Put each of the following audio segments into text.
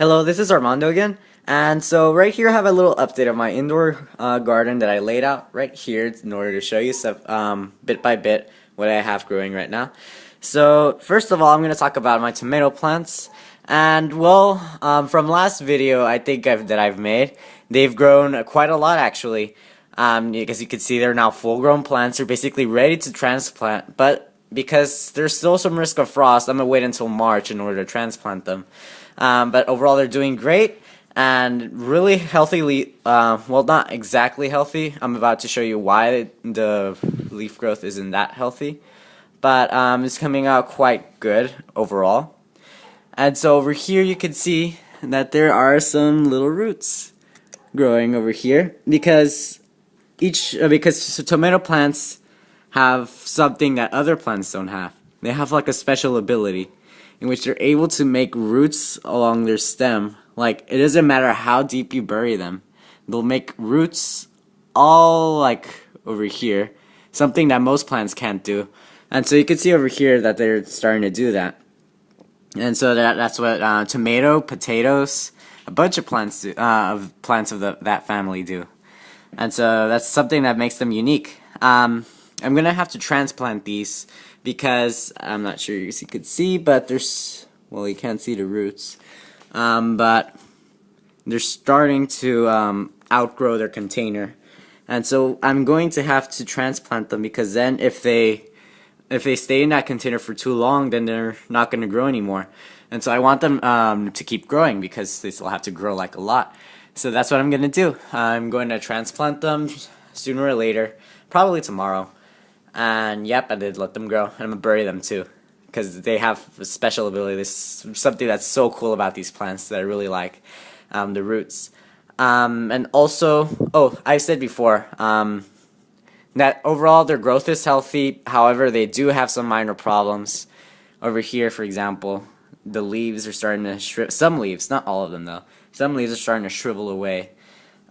Hello, this is Armando again. And so right here I have a little update of my indoor garden that I laid out right here in order to show you stuff, bit by bit what I have growing right now. So first of all, I'm going to talk about my tomato plants. And well, from last video that I've made, they've grown quite a lot actually. As you can see, they're now full-grown plants. They're basically ready to transplant, but because there's still some risk of frost, I'm going to wait until March in order to transplant them. But overall, they're doing great and really healthy. Well, not exactly healthy. I'm about to show you why the leaf growth isn't that healthy, but it's coming out quite good overall. And so over here, you can see that there are some little roots growing over here because tomato plants have something that other plants don't have. They have like a special ability in which they're able to make roots along their stem. Like, it doesn't matter how deep you bury them, they'll make roots all like over here, something that most plants can't do. And so you can see over here that they're starting to do that. And so that's what tomato, potatoes, a bunch of plants of that family do. And so that's something that makes them unique. I'm gonna have to transplant these because I'm not sure you could see, but well, you can't see the roots, but they're starting to outgrow their container, and so I'm going to have to transplant them because then if they stay in that container for too long, then they're not going to grow anymore. And so I want them to keep growing because they still have to grow like a lot. So that's what I'm going to do. I'm going to transplant them sooner or later, probably tomorrow. And yep, I did let them grow. And I'm going to bury them too because they have a special ability. There's something that's so cool about these plants that I really like, the roots. And also, I said before that overall their growth is healthy. However, they do have some minor problems. Over here, for example, the leaves are starting to shrivel. Some leaves, not all of them though. Some leaves are starting to shrivel away.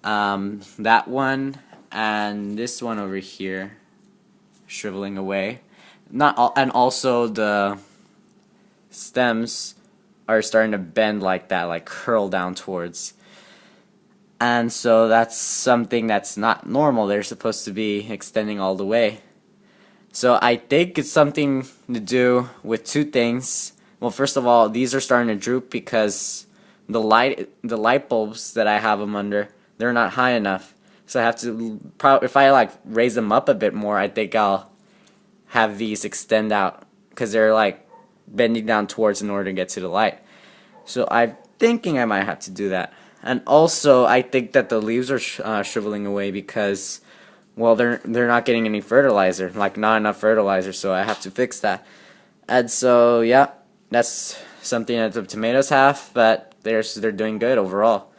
That one and this one over here, shriveling away. Not all, and also the stems are starting to bend like that, like curl down towards. And so that's something that's not normal. They're supposed to be extending all the way. So I think it's something to do with two things. Well, first of all, these are starting to droop because the light bulbs that I have them under, they're not high enough. So I have to if I like raise them up a bit more, I think I'll have these extend out because they're like bending down towards in order to get to the light. So I'm thinking I might have to do that. And also, I think that the leaves are shriveling away because, well, they're not getting any fertilizer, like not enough fertilizer. So I have to fix that. And so yeah, that's something that the tomatoes have, but they're doing good overall.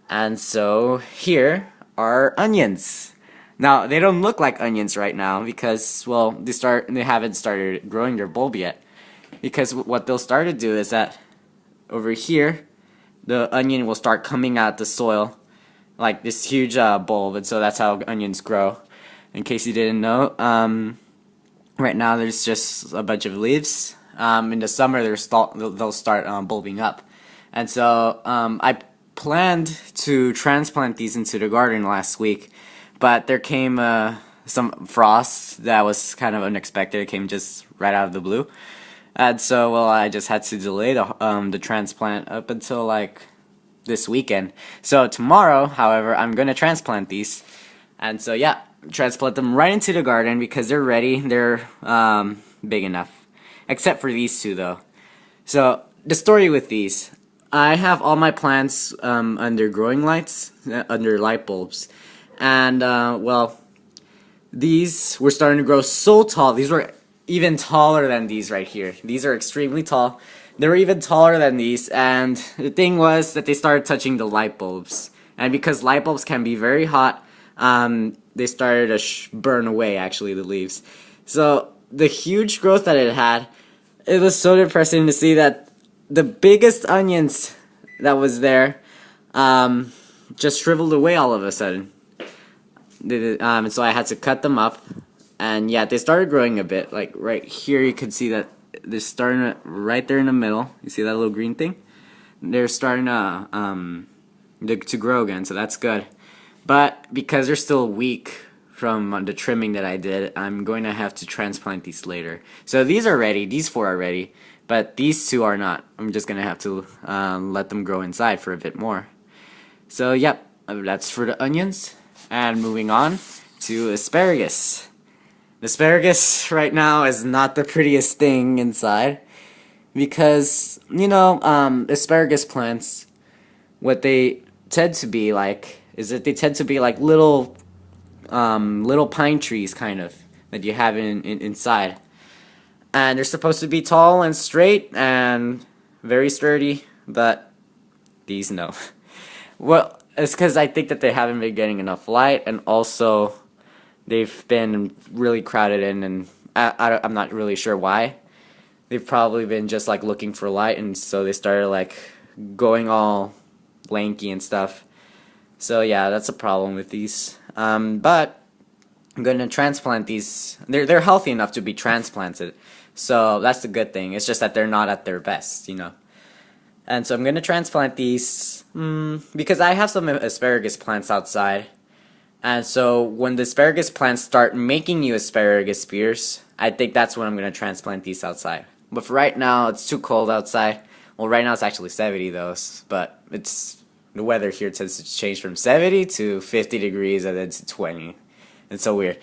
And so here are onions. Now they don't look like onions right now because, well, they haven't started growing their bulb yet. Because what they'll start to do is that over here, the onion will start coming out the soil like this huge bulb, and so that's how onions grow. In case you didn't know, right now there's just a bunch of leaves. In the summer they'll start bulbing up, and so I planned to transplant these into the garden last week, but there came some frost that was kind of unexpected. It came just right out of the blue. And so, well, I just had to delay the transplant up until like this weekend. So tomorrow, however, I'm gonna transplant these, and so yeah, transplant them right into the garden because they're ready. They're big enough, except for these two though. So the story with these, I have all my plants under growing lights, under light bulbs, and well, these were starting to grow so tall. These were even taller than these right here. These are extremely tall. They were even taller than these, and the thing was that they started touching the light bulbs. And because light bulbs can be very hot, they started to burn away, actually, the leaves. So the huge growth that it had, it was so depressing to see that the biggest onions that was there just shriveled away all of a sudden. And so I had to cut them up. And yeah, they started growing a bit. Like right here, you can see that they're starting right there in the middle. You see that little green thing? they're starting to grow again, so that's good. But because they're still weak from the trimming that I did, I'm going to have to transplant these later. So these are ready, these 4 are ready, but these 2 are not. I'm just going to have to let them grow inside for a bit more. So yep, that's for the onions. And moving on to asparagus. Asparagus right now is not the prettiest thing inside because, asparagus plants, what they tend to be like is that they tend to be like little pine trees kind of that you have inside, and they're supposed to be tall and straight and very sturdy, but these no. Well, it's because I think that they haven't been getting enough light, and also they've been really crowded in, and I'm not really sure why. They've probably been just like looking for light, and so they started like going all lanky and stuff. So yeah, that's a problem with these. But I'm gonna transplant these. They're healthy enough to be transplanted, so that's the good thing. It's just that they're not at their best, And so I'm gonna transplant these because I have some asparagus plants outside. And so when the asparagus plants start making new asparagus spears, I think that's when I'm gonna transplant these outside. But for right now, it's too cold outside. Well, right now it's actually 70 though, but the weather here tends to change from 70 to 50 degrees and then to 20. It's so weird.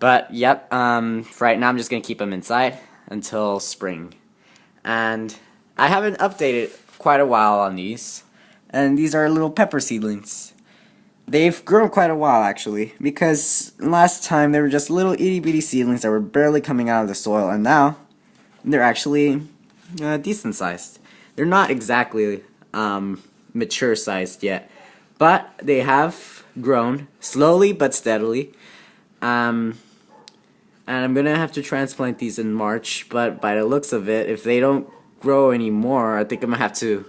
But yep, for right now I'm just gonna keep them inside until spring. And I haven't updated quite a while on these. And these are little pepper seedlings. They've grown quite a while actually, because last time they were just little itty bitty seedlings that were barely coming out of the soil, and now they're actually decent sized. They're not exactly mature sized yet, but they have grown slowly but steadily. And I'm gonna have to transplant these in March, but by the looks of it, if they don't grow anymore, I think I'm gonna have to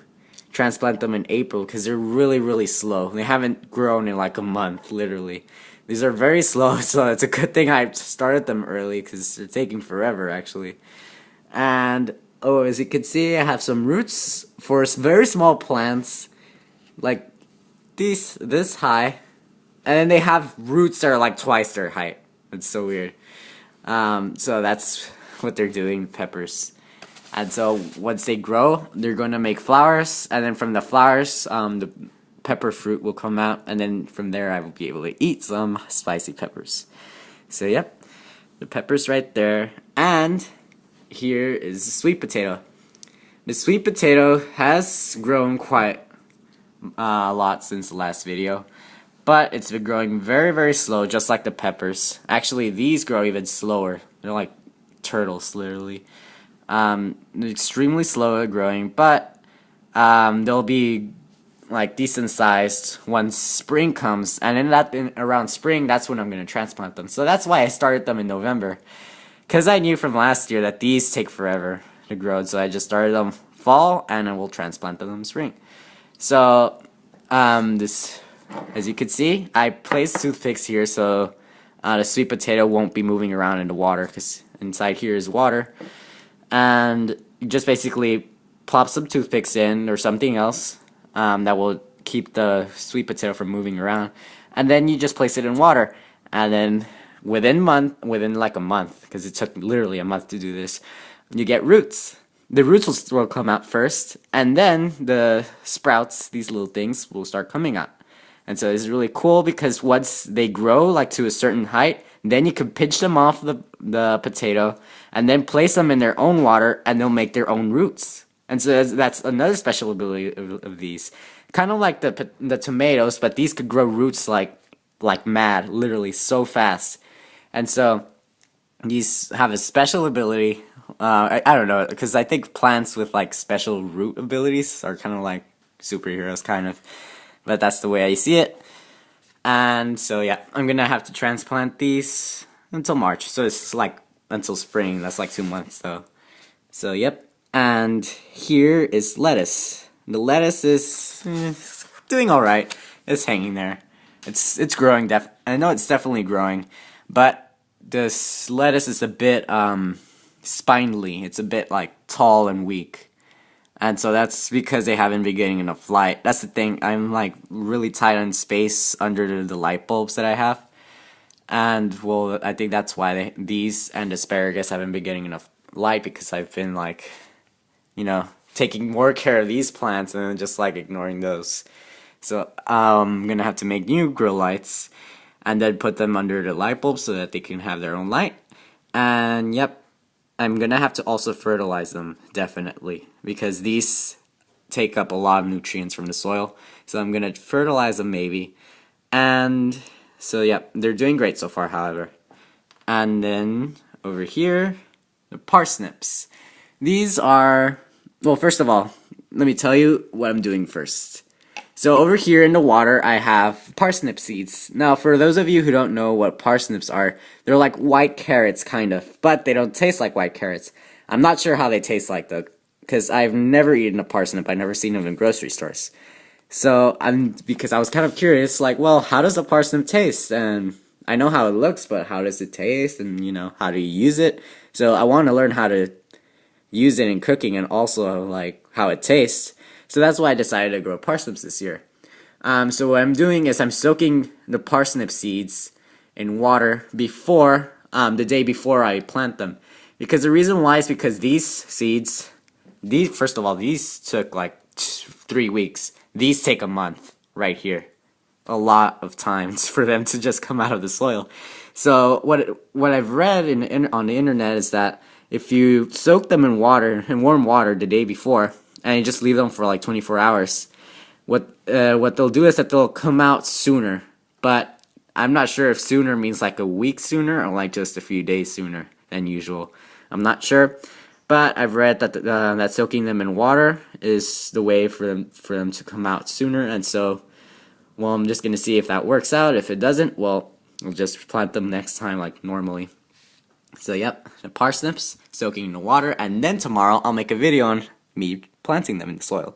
transplant them in April because they're really slow. They haven't grown in like a month, literally. These are very slow, so it's a good thing I started them early because they're taking forever actually. And oh, as you can see, I have some roots for very small plants, like this high, and then they have roots that are like twice their height. It's so weird. So that's what they're doing, peppers. And so once they grow, they're going to make flowers, and then from the flowers, the pepper fruit will come out, and then from there I will be able to eat some spicy peppers. So yep, the peppers right there, and here is the sweet potato. The sweet potato has grown quite a lot since the last video, but it's been growing very slow, just like the peppers. Actually, these grow even slower. They're like turtles, literally. Extremely slow at growing, but they'll be like decent sized once spring comes, and around spring, that's when I'm gonna transplant them. So that's why I started them in November, because I knew from last year that these take forever to grow. So I just started them fall, and I will transplant them in spring. So this, as you can see, I placed toothpicks here so the sweet potato won't be moving around in the water, because inside here is water. And you just basically plop some toothpicks in or something else that will keep the sweet potato from moving around, and then you just place it in water, and then within like a month, because it took literally a month to do this, you get roots. The roots will come out first, and then the sprouts, these little things, will start coming out. And so it's really cool because once they grow like to a certain height, then you can pinch them off the potato and then place them in their own water, and they'll make their own roots. And so that's another special ability of these. Kind of like the tomatoes, but these could grow roots like mad, literally so fast. And so these have a special ability. I don't know, because I think plants with like special root abilities are kind of like superheroes, kind of. But that's the way I see it. And so yeah, I'm gonna have to transplant these until March. So it's like until spring. That's like 2 months though. So yep. And here is lettuce. The lettuce is doing all right. It's hanging there. It's growing. I know it's definitely growing, but this lettuce is a bit spindly. It's a bit like tall and weak. And so that's because they haven't been getting enough light. That's the thing. I'm like really tight on space under the light bulbs that I have. And well, I think that's why these and asparagus haven't been getting enough light, because I've been like, taking more care of these plants and then just like ignoring those. So I'm gonna have to make new grow lights and then put them under the light bulbs so that they can have their own light. And yep, I'm gonna have to also fertilize them, definitely, because these take up a lot of nutrients from the soil. So I'm gonna fertilize them maybe. And so yep, they're doing great so far, however. And then over here, the parsnips. These are, well, first of all, let me tell you what I'm doing first. So over here in the water, I have parsnip seeds. Now, for those of you who don't know what parsnips are, they're like white carrots, kind of, but they don't taste like white carrots. I'm not sure how they taste like, though, because I've never eaten a parsnip. I've never seen them in grocery stores. So, because I was kind of curious, like, well, how does a parsnip taste? And I know how it looks, but how does it taste? And, how do you use it? So I want to learn how to use it in cooking and also, like, how it tastes. So that's why I decided to grow parsnips this year. So what I'm doing is I'm soaking the parsnip seeds in water before, the day before I plant them. Because the reason why is because these seeds, first of all, these took like 3 weeks. These take a month right here. A lot of times for them to just come out of the soil. So what I've read on the internet is that if you soak them in warm water the day before, and you just leave them for like 24 hours, what they'll do is that they'll come out sooner. But I'm not sure if sooner means like a week sooner or like just a few days sooner than usual. I'm not sure, but I've read that that soaking them in water is the way for them to come out sooner. And so, well, I'm just gonna see if that works out. If it doesn't, well, we'll just plant them next time like normally. So yep, the parsnips soaking in the water, and then tomorrow I'll make a video on me planting them in the soil.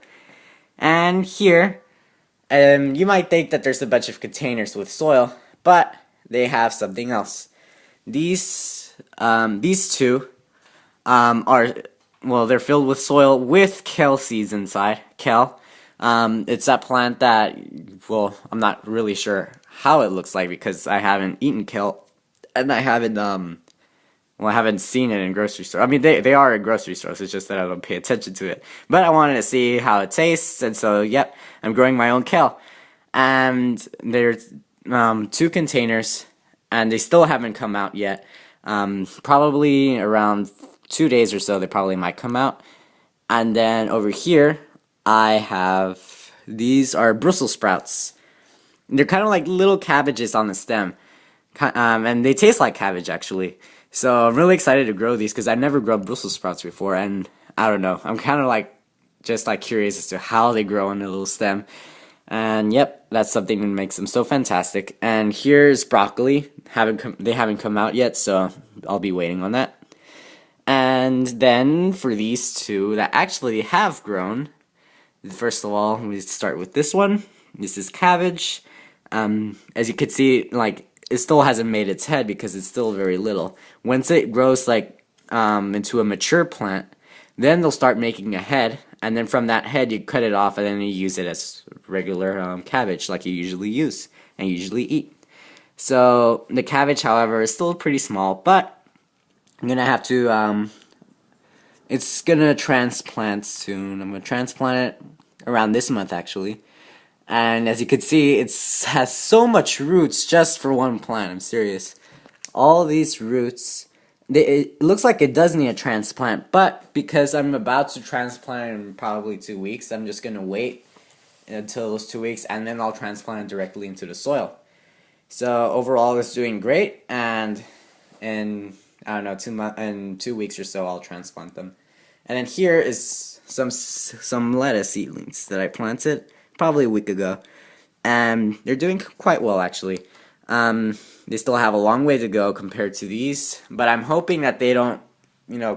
And here, you might think that there's a bunch of containers with soil, but they have something else. These two are, well, they're filled with soil with kale seeds inside. Kale, it's that plant that, well, I'm not really sure how it looks like because I haven't eaten kale, and I haven't seen it in grocery stores. I mean, they are in grocery stores. It's just that I don't pay attention to it. But I wanted to see how it tastes, and so, yep, I'm growing my own kale. And there's 2 containers, and they still haven't come out yet. Probably around 2 days or so, they probably might come out. And then over here, I have, these are Brussels sprouts. They're kind of like little cabbages on the stem. And they taste like cabbage, actually. So I'm really excited to grow these because I've never grown Brussels sprouts before, and I don't know. I'm kind of like just like curious as to how they grow on a little stem. And yep, that's something that makes them so fantastic. And here's broccoli. They haven't come out yet, so I'll be waiting on that. And then for these 2 that actually have grown, first of all, we start with this one. This is cabbage. As you can see, like, it still hasn't made its head because it's still very little. Once it grows like into a mature plant, then they'll start making a head, and then from that head you cut it off and then you use it as regular cabbage like you usually use and usually eat. So the cabbage, however, is still pretty small, but I'm gonna have to it's gonna transplant soon. I'm gonna transplant it around this month, actually. And as you can see, it has so much roots just for one plant. I'm serious. All these roots, it looks like it does need a transplant, but because I'm about to transplant in probably 2 weeks, I'm just going to wait until those 2 weeks, and then I'll transplant it directly into the soil. So overall, it's doing great, and in, I don't know, in 2 weeks or so, I'll transplant them. And then here is some lettuce seedlings that I planted probably a week ago, and they're doing quite well, actually. They still have a long way to go compared to these, but I'm hoping that they don't,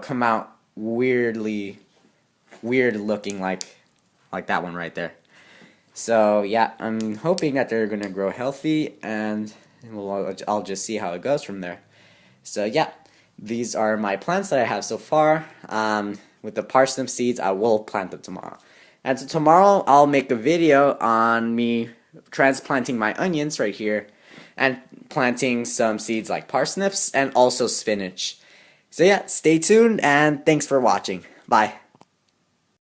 come out weird looking like that one right there. So yeah, I'm hoping that they're gonna grow healthy, and I'll just see how it goes from there. So yeah, these are my plants that I have so far. with the parsnip seeds, I will plant them tomorrow. And so tomorrow I'll make a video on me transplanting my onions right here and planting some seeds like parsnips and also spinach. So yeah, stay tuned and thanks for watching. Bye.